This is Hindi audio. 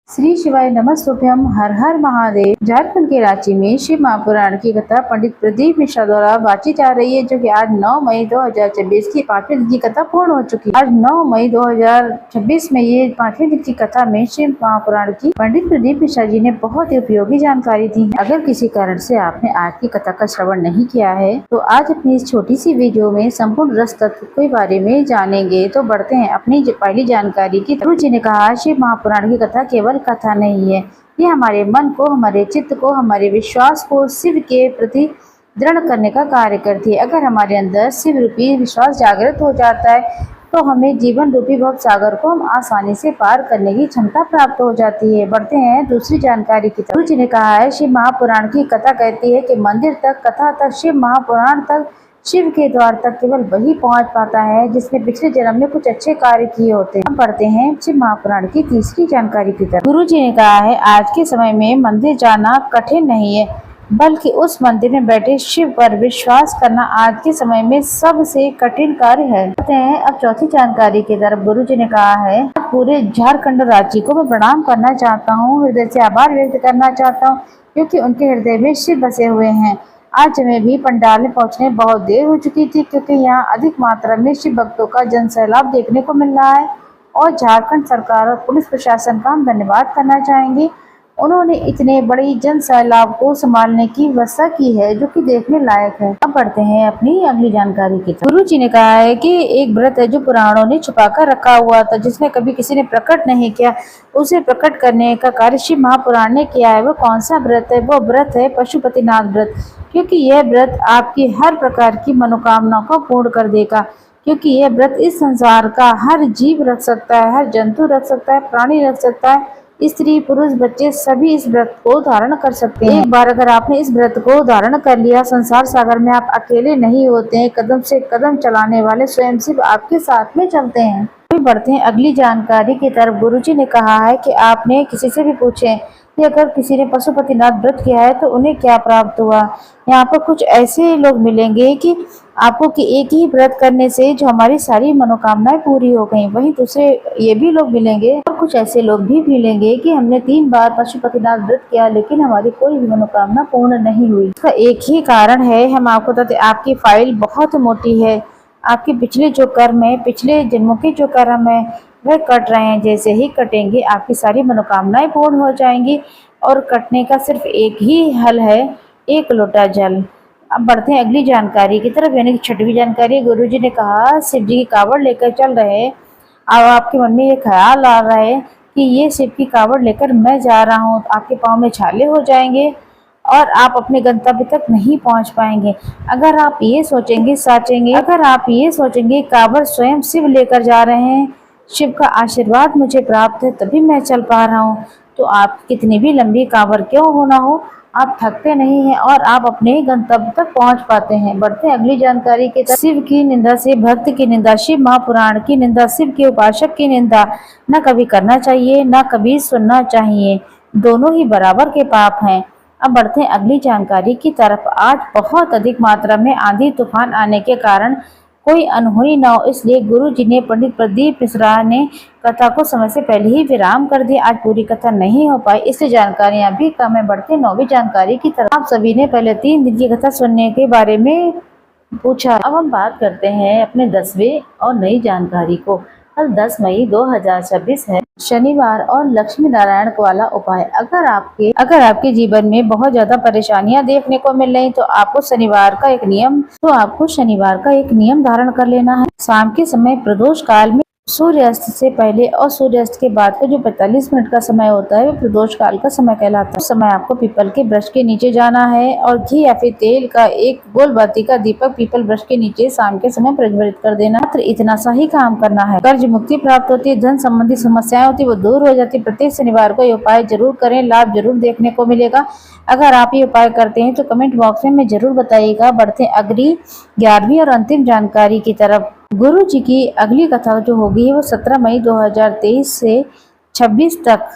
श्री शिवाय नमस्तुभ्यम। हर हर महादेव। झारखंड के रांची में शिव महापुराण की कथा पंडित प्रदीप मिश्रा द्वारा बांटी जा रही है, जो कि आज 9 मई 2026 की 5वें दिन की कथा पूर्ण हो चुकी है। आज 9 मई 2026 में ये 5वें दिन की कथा में शिव महापुराण की पंडित प्रदीप मिश्रा जी ने बहुत ही उपयोगी जानकारी दी है। अगर किसी कारण से आपने आज की कथा का श्रवण नहीं किया है तो आज अपनी इस छोटी सी वीडियो में संपूर्ण रस तत्व के बारे में जानेंगे। तो बढ़ते हैं अपनी पहली जानकारी की। गुरु जी ने कहा, शिव महापुराण की कथा केवल कथा नहीं है, ये हमारे मन को, हमारे चित्त को, हमारे विश्वास को शिव के प्रति दृढ़ करने का कार्य करती है। अगर हमारे अंदर शिव रूपी विश्वास जागृत हो जाता है तो हमें जीवन रूपी भव सागर को हम आसानी से पार करने की क्षमता प्राप्त हो जाती है। बढ़ते हैं दूसरी जानकारी की तरफ। गुरु जी ने कहा है, शिव महापुराण की कथा कहती है कि मंदिर तक, कथा तक, शिव महापुराण तक, शिव के द्वार तक केवल वही पहुंच पाता है जिसने पिछले जन्म में कुछ अच्छे कार्य किए होते हैं। हम पढ़ते हैं शिव महापुराण की तीसरी जानकारी की तरफ। गुरु जी ने कहा है, आज के समय में मंदिर जाना कठिन नहीं है, बल्कि उस मंदिर में बैठे शिव पर विश्वास करना आज के समय में सबसे कठिन कार्य है। कहते हैं अब चौथी जानकारी की तरफ। गुरु जी ने कहा है, पूरे झारखंड राज्य को मैं प्रणाम करना चाहता हूँ, हृदय से आभार व्यक्त करना चाहता हूँ, क्योंकि उनके हृदय में शिव बसे हुए हैं। आज हमें भी पंडाल में पहुंचने बहुत देर हो चुकी थी, क्योंकि यहाँ अधिक मात्रा में शिव भक्तों का जन सैलाब देखने को मिल रहा है और झारखंड सरकार और पुलिस प्रशासन का हम धन्यवाद करना चाहेंगे। उन्होंने इतने बड़ी जन सैलाब को संभालने की व्यवस्था की है, जो कि देखने लायक है। अब बढ़ते हैं अपनी अगली जानकारी की तरफ। गुरु जी ने कहा है कि एक व्रत है जो पुराणों ने छुपा कर रखा हुआ था, जिसने कभी किसी ने प्रकट नहीं किया, उसे प्रकट करने का कार्य शिव महापुराण ने किया है। वो कौन सा व्रत है? वो व्रत है पशुपतिनाथ व्रत, क्योंकि यह व्रत आपकी हर प्रकार की मनोकामनाओं को पूर्ण कर देगा। क्योंकि यह व्रत इस संसार का हर जीव रख सकता है, हर जंतु रख सकता है, प्राणी रख सकता है, स्त्री पुरुष बच्चे सभी इस व्रत को धारण कर सकते हैं। एक बार अगर आपने इस व्रत को धारण कर लिया, संसार सागर में आप अकेले नहीं होते हैं। कदम से कदम चलाने वाले स्वयं शिव आपके साथ में चलते हैं। बढ़ते हैं अगली जानकारी की तरफ। गुरु जी ने कहा है कि आपने किसी से भी पूछे कि अगर किसी ने पशुपतिनाथ व्रत किया है तो उन्हें क्या प्राप्त हुआ। यहाँ पर कुछ ऐसे लोग मिलेंगे कि आपको कि एक ही व्रत करने से जो हमारी सारी मनोकामनाएं पूरी हो गई। वहीं दूसरे ये भी लोग मिलेंगे और कुछ ऐसे लोग भी मिलेंगे कि हमने 3 बार पशुपतिनाथ व्रत किया लेकिन हमारी कोई भी मनोकामना पूर्ण नहीं हुई। इसका एक ही कारण है, हम आपको बताते, आपकी फाइल बहुत मोटी है। आपके पिछले जो कर्म है, पिछले जन्मों के जो कर्म है वह कट रहे हैं। जैसे ही कटेंगे आपकी सारी मनोकामनाएं पूर्ण हो जाएंगी और कटने का सिर्फ एक ही हल है, 1 लोटा जल। अब बढ़ते हैं अगली जानकारी की तरफ, यानी कि छठवीं जानकारी। गुरु जी ने कहा, शिव जी की कावड़ लेकर चल रहे, अब आपके मन में ये ख्याल आ रहा है कि ये शिव की कावड़ लेकर मैं जा रहा हूँ, आपके पाँव में छाले हो जाएंगे और आप अपने गंतव्य तक नहीं पहुंच पाएंगे। अगर आप ये सोचेंगे कावड़ स्वयं शिव लेकर जा रहे हैं, शिव का आशीर्वाद मुझे प्राप्त है तभी मैं चल पा रहा हूँ, तो आप कितनी भी लंबी कावड़ क्यों होना हो, आप थकते नहीं हैं और आप अपने गंतव्य तक पहुंच पाते हैं। बढ़ते हैं अगली जानकारी के तरफ। शिव की निंदा से भक्त की निंदा, शिव महापुराण की निंदा, शिव के उपासक की निंदा न कभी करना चाहिए, न कभी सुनना चाहिए। दोनों ही बराबर के पाप हैं। अब बढ़ते हैं अगली जानकारी की तरफ। आज बहुत अधिक मात्रा में आंधी तूफान आने के कारण कोई अनहोनी न हो, इसलिए गुरु जी ने, पंडित प्रदीप मिश्रा ने कथा को समय से पहले ही विराम कर दिया। आज पूरी कथा नहीं हो पाई, इससे जानकारियां भी कम है। बढ़ते 9वीं जानकारी की तरफ। आप सभी ने पहले 3 दिन की कथा सुनने के बारे में पूछा। अब हम बात करते हैं अपने 10वें और नई जानकारी को। कल 10 मई 2026 है, शनिवार, और लक्ष्मी नारायण वाला उपाय। अगर आपके जीवन में बहुत ज्यादा परेशानियां देखने को मिल रही तो आपको शनिवार का एक नियम धारण कर लेना है। शाम के समय प्रदोष काल में सूर्यास्त से पहले और सूर्यास्त के बाद का जो 45 मिनट का समय होता है वो प्रदोष काल का समय कहलाता है। उस समय आपको पीपल के वृक्ष के नीचे जाना है और घी या फिर तेल का एक गोल बाती का दीपक पीपल वृक्ष के नीचे शाम के समय प्रज्वलित कर देना। मात्र इतना सा ही काम करना है। कर्ज मुक्ति प्राप्त होती है, धन संबंधी समस्याएं होती है वो दूर हो जाती है। प्रत्येक शनिवार को ये उपाय जरूर करें, लाभ जरूर देखने को मिलेगा। अगर आप ये उपाय करते हैं तो कमेंट बॉक्स में हमें जरूर बताइएगा। बढ़ते हैं अगली 11वीं और अंतिम जानकारी की तरफ। गुरु जी की अगली कथा जो होगी वो 17 मई 2023 से 26 तक